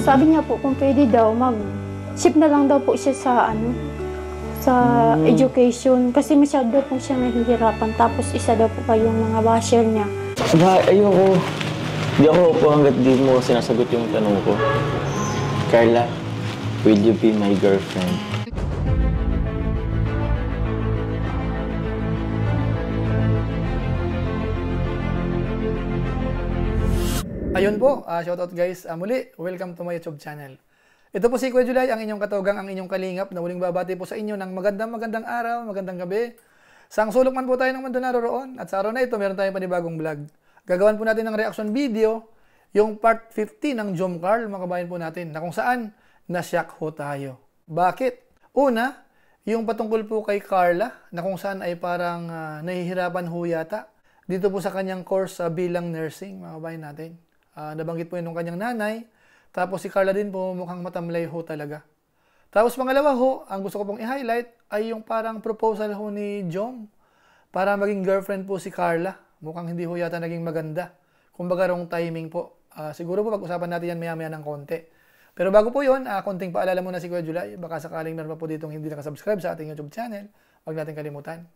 Sabi niya po kung pwede daw mag-ship na lang daw po siya sa education kasi masyado po siya nahihirapan tapos isa daw po kayong mga basher niya. Ayoko. Di ako po hanggat di mo sinasagot yung tanong ko. Carla, will you be my girlfriend? Ayun po, shoutout guys. Muli, welcome to my YouTube channel. Ito po si Kuya July, ang inyong katugang, ang inyong kalingap na muling babati po sa inyo ng magandang araw, magandang gabi. Saang sulok man po tayo ng mundo naroroon. At sa araw na ito, meron tayong panibagong vlog. Gagawan po natin ng reaction video, yung part 50 ng Jom Carl, mga kabayan po natin, na kung saan na-shock ho tayo. Bakit? Una, yung patungkol po kay Carla, na kung saan ay parang nahihirapan ho yata. Dito po sa kanyang course bilang nursing, mga kabayan natin. Nabanggit po yun ng kanyang nanay. Tapos si Carla din po mukhang matamlay ho talaga. Tapos pangalawa ho, ang gusto ko pong i-highlight ay yung parang proposal ho ni Jom para maging girlfriend po si Carla. Mukhang hindi ho yata naging maganda. Kumbaga wrong timing po. Siguro po pag-usapan natin yan maya-maya ng konti. Pero bago po yun, konting paalala muna si Kuya July. Baka sakaling meron pa po ditong hindi nakasubscribe sa ating YouTube channel. Huwag natin kalimutan.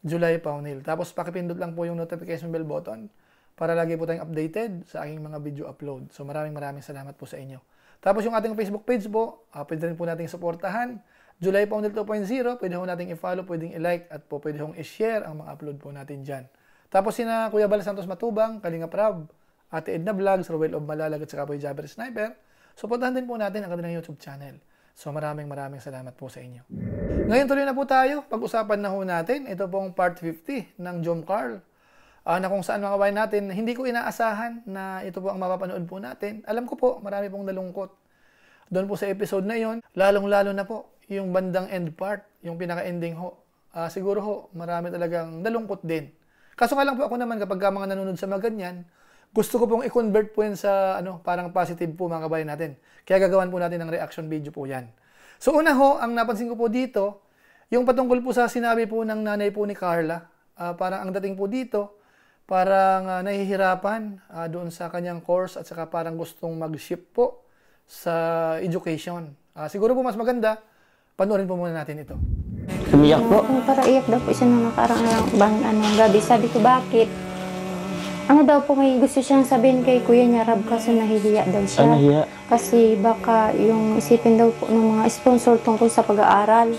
July Paunil. Tapos pakipindot lang po yung notification bell button para lagi po tayong updated sa aking mga video upload. So maraming salamat po sa inyo. Tapos yung ating Facebook page po, pwede rin po nating suportahan. July Paunil 2.0, pwede ho nating i-follow, pwedeng i-like, at po pwede hong i-share ang mga upload po natin dyan. Tapos sina Kuya Bal Santos Matubang, Kalinga Prab, Ate Edna Vlogs, Rowell of Malalag, at saka po yung Jabber Sniper. Suportahan din po natin ang kanilang YouTube channel. So maraming salamat po sa inyo. Ngayon tuloy na po tayo. Pag-usapan na ho natin, ito pong part 50 ng Jom Carl. Na kung saan mga kabayan natin, hindi ko inaasahan na ito po ang mapapanood po natin. Alam ko po, marami pong nalungkot. Doon po sa episode na yon, lalong-lalo na po, yung bandang end part, yung pinaka-ending ho. Siguro ho, marami talagang nalungkot din. Kaso nga lang po ako naman, kapag mga nanonood sa mga ganyan, gusto ko pong i-convert po yun sa parang positive po mga kabayan natin. Kaya gagawan po natin ng reaction video po yan. So una ho, ang napansin ko po dito, yung patungkol po sa sinabi po ng nanay po ni Carla, parang ang dating po dito, parang nahihirapan doon sa kanyang course at saka parang gustong mag-ship po sa education. Siguro po mas maganda, panoorin po muna natin ito. Umiyak po? Para iyak daw po siya nung nakarang gabi. Sabi ko, bakit? Ano daw po may gusto siyang sabihin kay Kuya niya, Rab, kasi nahihiya daw siya. Nahihiya? Kasi baka yung isipin daw po ng mga sponsor tungkol sa pag-aaral.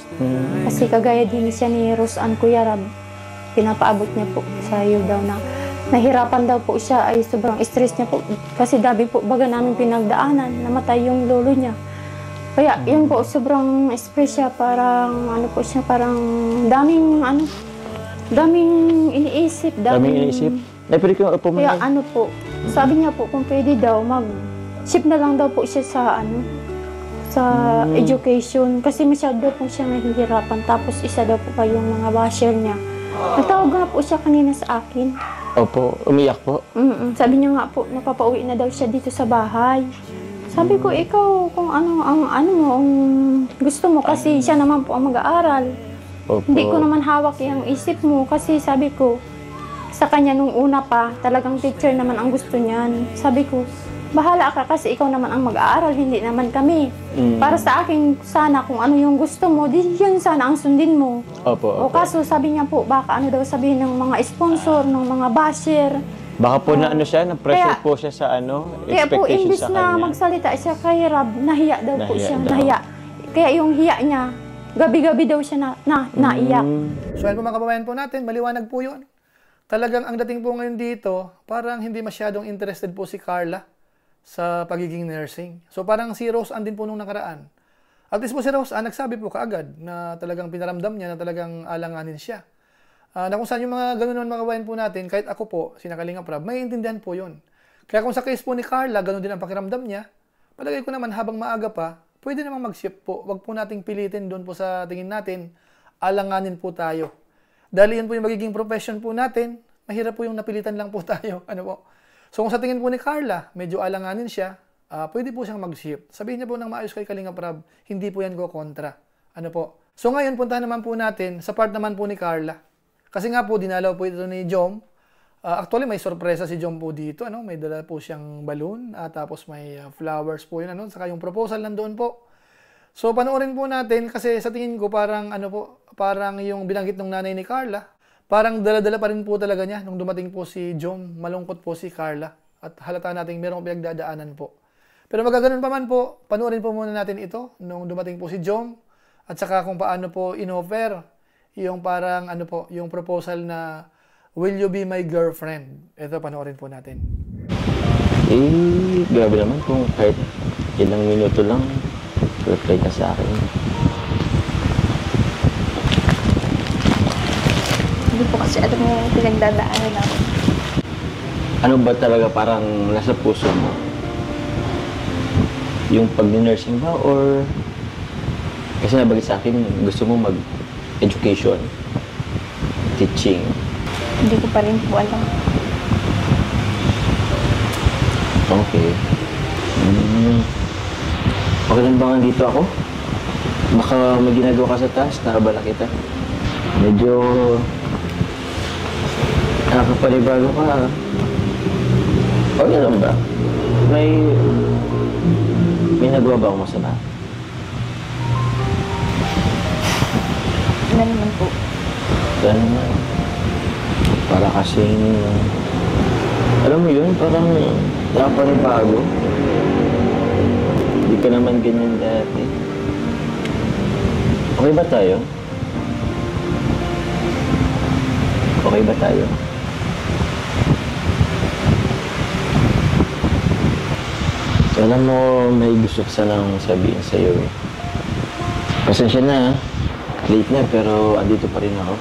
Kasi kagaya din siya ni Rose Ann, Kuya Rab, pinapaabot niya po sa iyo daw na nahirapan daw po siya, ay sobrang stress niya po kasi dami po baga namin pinagdaanan, namatay yung lolo niya. Kaya yun po, sobrang stress siya, parang po siya, parang daming iniisip. Daming iniisip? Pwede ko po kaya po, sabi niya po kung pwede daw mag-ship na lang daw po siya sa education kasi masyado po siya nahihirapan tapos isa daw po kayong mga basher niya. Natawag nga po siya kanina sa akin. Opo, umiyak po? Sabi niya nga po, napapauwi na daw siya dito sa bahay. Sabi ko, ikaw, kung ano ang gusto mo, kasi siya naman po ang mag-aaral. Hindi ko naman hawak yung isip mo, kasi sabi ko, sa kanya nung una pa, talagang teacher naman ang gusto niyan. Sabi ko, bahala ka kasi ikaw naman ang mag-aaral, hindi naman kami. Para sa akin, sana kung ano yung gusto mo, di yun sana ang sundin mo. Opo. O kaso sabi niya po, baka daw sabihin ng mga sponsor, ng mga basher. Baka po na na-pressure po siya sa expectation kaya po, imbis sa na kanya. magsalita siya kay Rab, nahiya daw po siya, nahiya. Kaya yung hiya niya, gabi-gabi daw siya naiyak. So yan po mga kababayan po natin, maliwanag po yun. Talagang ang dating po ngayon dito, parang hindi masyadong interested po si Carla sa pagiging nursing. So parang si Rose Ann din po nung nakaraan. At least po si Rose Ann nagsabi po kaagad na talagang pinaramdam niya na talagang alanganin siya. Na kung saan yung mga ganun naman mga kabayan po natin, kahit ako po, sinakalinga Prab, may intindihan po yun. Kaya kung sa case po ni Carla, ganun din ang pakiramdam niya, palagay ko naman habang maaga pa, pwede namang mag-ship po. Huwag po nating pilitin doon po sa tingin natin, alanganin po tayo. Dahil yun po yung magiging profession po natin, mahirap po yung napilitan lang po tayo. So kung sa tingin po ni Carla, medyo alanganin siya, pwede po siyang mag-ship. Sabihin niya po ng maayos kay Kalinga Prab, hindi po yan ko kontra. So ngayon, puntahan naman po natin sa part naman po ni Carla. Kasi nga po, dinalaw po ito ni Jom Actually, may sorpresa si John po dito. Ano? May dala po siyang balloon. Tapos may flowers po yun. Ano? Saka yung proposal nandoon po. So, panoorin po natin kasi sa tingin ko parang ano po, parang yung binanggit ng nanay ni Carla, parang dala-dala pa rin po talaga niya nung dumating po si John. Malungkot po si Carla. At halata natin merong pinagdadaanan po. Pero magaganon pa man po, panoorin po muna natin ito nung dumating po si John. At saka kung paano po in-offer yung parang ano po, yung proposal na will you be my girlfriend? Ito, panoorin po natin. Grabe naman kung kahit ilang minuto lang, reply ka sa akin. Hindi po kasi alam yung pinagdadaanan ako. Ano ba talaga parang nasa puso mo? Yung pag-nursing ba or kasi nabagay sa akin gusto mo mag-education, teaching? Hindi ko pa rin po alam. Okay. Okay lang ba nga dito ako? Baka may ginagawa ka sa taas, nakabala kita. Medyo nakapanibago ka. Okay lang ba? May nagawa ba akong masama? Ano naman po? Ano naman? Para kasing alam mo yun, parang nakapanibago. Hindi ka naman ganyan dati. Okay ba tayo? Okay ba tayo? Alam mo, may gusto ko sanang sabihin sa'yo eh. Pasensya na, late na pero andito pa rin ako.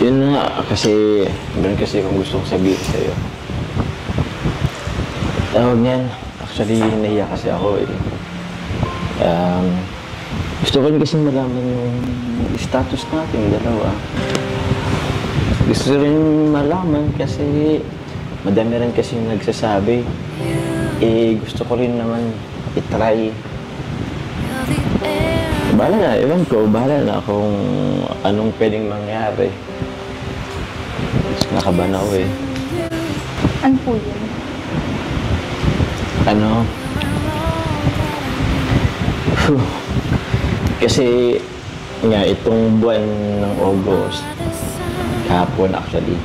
Yun nga, kasi meron kasi akong gusto kong sabihin sa'yo. Tawag niyan, actually nahiya kasi ako eh. Gusto ko rin kasi malaman yung status natin dalawa. Gusto rin malaman kasi madami rin kasi nagsasabi. Gusto ko rin naman itry. Bahala na, ewan ko, bahala na kung anong pwedeng mangyari. Nakabahan ako eh. Ano po yun? Ano? Kasi nga itong buwan ng August, kahapon actually,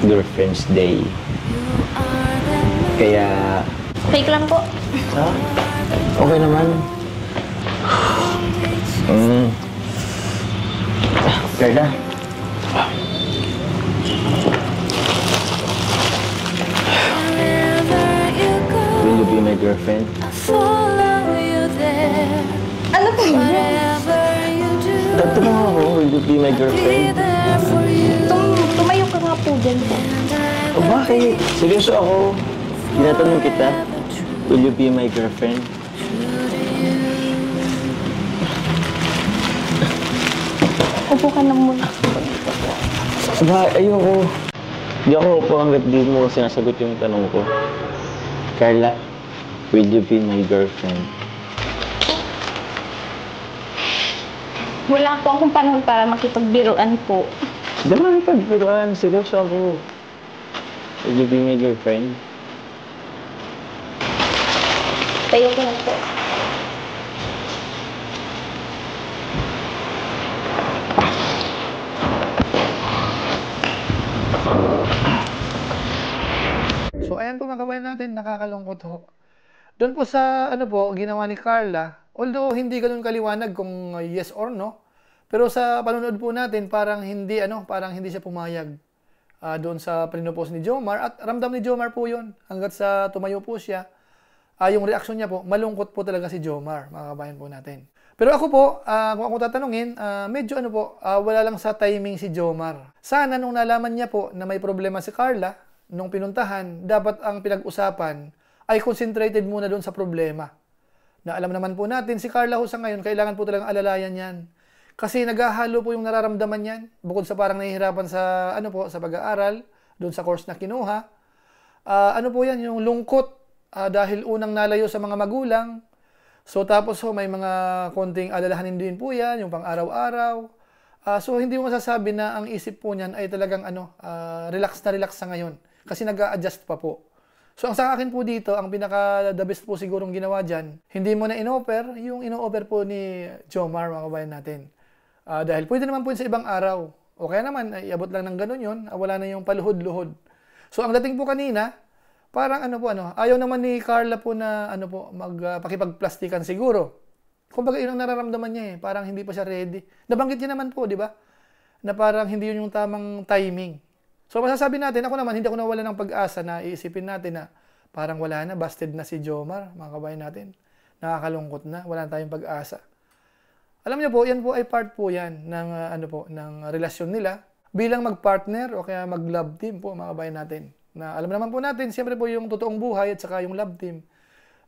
Girlfriend's Day. Kaya... Fake lang po. Ha? Okay naman. Carla? Will you be my girlfriend? Ano po yun? Tatanong ako, will you be my girlfriend? Tumayo ka nga po dyan. O bakit? Seryoso ako. Tinatanong kita, will you be my girlfriend? Upo ka lang muna. Aba, ayoko. Hindi ako upo hanggat di mo sinasagot yung tanong ko. Carla, will you be my girlfriend? Wala po akong panahon para makipagbiruan po. Hindi naman ipagbiruan. Seryoso ako. Will you be my girlfriend? Tayo ko lang po. So, ayan po mga kabayan natin, nakakalungkot ho. Doon po sa, ano po, ginawa ni Carla, although hindi ganun kaliwanag kung yes or no, pero sa panonood po natin, parang hindi, parang hindi siya pumayag doon sa pinopose ni Jomar, at ramdam ni Jomar po yun, hanggat sa tumayo po siya. Yung reaksyon niya po, malungkot po talaga si Jomar, mga kabayan po natin. Pero ako po, kung ako tatanungin, medyo wala lang sa timing si Jomar. Sana nung nalaman niya po na may problema si Carla, nung pinuntahan, dapat ang pinag-usapan ay concentrated muna doon sa problema. Na alam naman po natin, si Carla ho sa ngayon, kailangan po talagang alalayan yan. Kasi naghahalo po yung nararamdaman yan, bukod sa parang nahihirapan sa, sa pag-aaral, doon sa course na kinuha. Po yan, yung lungkot, dahil unang nalayo sa mga magulang. So tapos may mga konting alalahanin din po yan, yung pang araw-araw. So hindi mo masasabi na ang isip po niyan ay talagang relax na relax sa ngayon kasi nag-a-adjust pa po. So ang sa akin po dito, ang pinaka the best po sigurong ginawa diyan, hindi mo na in-offer yung ino-offer po ni Jomar, mga kabayan natin. Dahil pwede naman po yun sa ibang araw. O kaya naman, iabot lang ng ganun yun, wala na yung paluhod-luhod. So ang dating po kanina, parang ayaw naman ni Carla po na magpakipagplastikan siguro. Kumbaga yun ang nararamdaman niya parang hindi pa siya ready. Nabanggit niya naman po, di ba? Na parang hindi yun yung tamang timing. So masasabi natin, ako naman, hindi ako nawala ng pag-asa na iisipin natin na parang wala na, busted na si Jomar, mga kabayan natin. Nakakalungkot na, wala na tayong pag-asa. Alam niyo po, yan po ay part po yan ng, ng relasyon nila bilang mag-partner o kaya mag-love team po, mga kabayan natin. Na alam naman po natin, siyempre po yung totoong buhay at saka yung love team.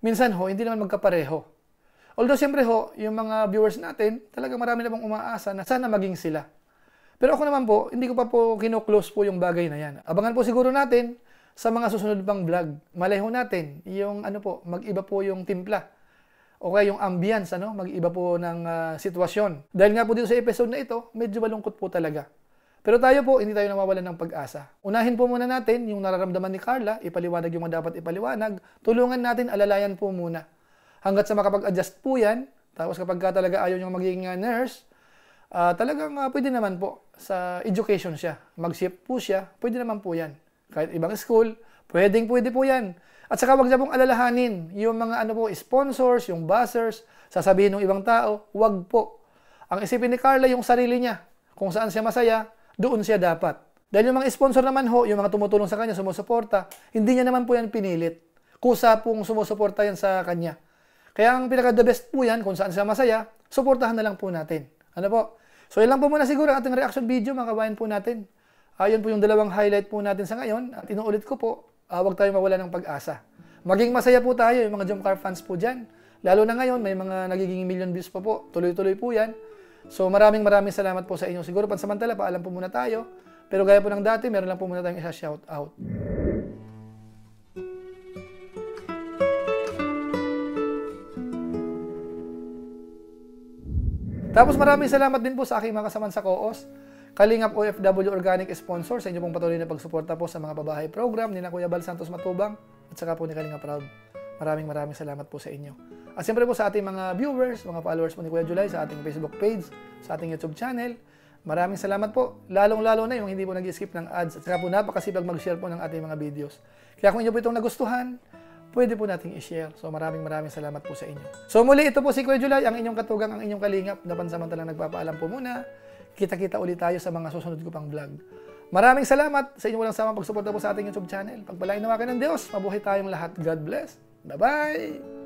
Minsan hindi naman magkapareho. Although siyempre yung mga viewers natin, talagang marami na pong umaasa na sana maging sila. Pero ako naman po, hindi ko pa po kino-close po yung bagay na yan. Abangan po siguro natin sa mga susunod pang vlog. Malay natin, yung mag-iba po yung timpla. O kaya yung ambience, mag-iba po ng sitwasyon. Dahil nga po dito sa episode na ito, medyo malungkot po talaga. Pero tayo po, hindi tayo nawawalan ng pag-asa. Unahin po muna natin yung nararamdaman ni Carla, ipaliwanag yung mga dapat ipaliwanag, tulungan natin, alalayan po muna. Hanggat sa makapag-adjust po yan, tapos kapag talaga ayaw niyang maging nurse, talagang pwede naman po sa education siya. Mag-shift po siya, pwede naman po yan. Kahit ibang school, pwede po yan. At saka wag niya pong alalahanin yung mga sponsors, yung buzzers, sasabihin ng ibang tao, wag po. Ang isipin ni Carla yung sarili niya. Kung saan siya masaya, doon siya dapat. Dahil yung mga sponsor naman yung mga tumutulong sa kanya, sumusuporta, hindi niya naman po yan pinilit. Kusa pong sumusuporta yan sa kanya. Kaya ang pinaka-the best po yan, kung saan siya masaya, suportahan na lang po natin. So, yan lang po muna siguro ang ating reaction video, mga kabayan po natin. Yun po yung dalawang highlight po natin sa ngayon. At inuulit ko po, huwag tayo mawala ng pag-asa. Maging masaya po tayo, yung mga Jomcar fans po dyan. Lalo na ngayon, may mga nagiging million views pa po. Tuloy-tuloy po yan. So, maraming salamat po sa inyo. Siguro pansamantala, paalam po muna tayo. Pero gaya po ng dati, meron lang po muna tayong isa-shout out. Tapos maraming salamat din po sa aking mga kasamaan sa COOS, Kalingap OFW Organic Sponsor, sa inyo pong patuloy na pagsuporta po sa mga pabahay program ni Kuya Bal Santos Matubang at saka po ni Kalingap Proud. Maraming salamat po sa inyo. At siyempre po sa ating mga viewers, mga followers po ni Kuya July sa ating Facebook page, sa ating YouTube channel, maraming salamat po. Lalong-lalo na yung hindi po nag-skip ng ads at saka po napakasipag mag-share po ng ating mga videos. Kaya kung inyo po itong nagustuhan, pwede po nating i-share. So maraming salamat po sa inyo. So muli, ito po si Kuya July, ang inyong katugang, ang inyong kalingap na pansamantalang nagpapaalam po muna. Kita-kita ulit tayo sa mga susunod ko pang vlog. Maraming salamat sa inyong walang samang pagsuporta po sa ating YouTube channel. Pagpalain nawa kayo ng Diyos, mabuhay tayong lahat. God bless. Bye-bye!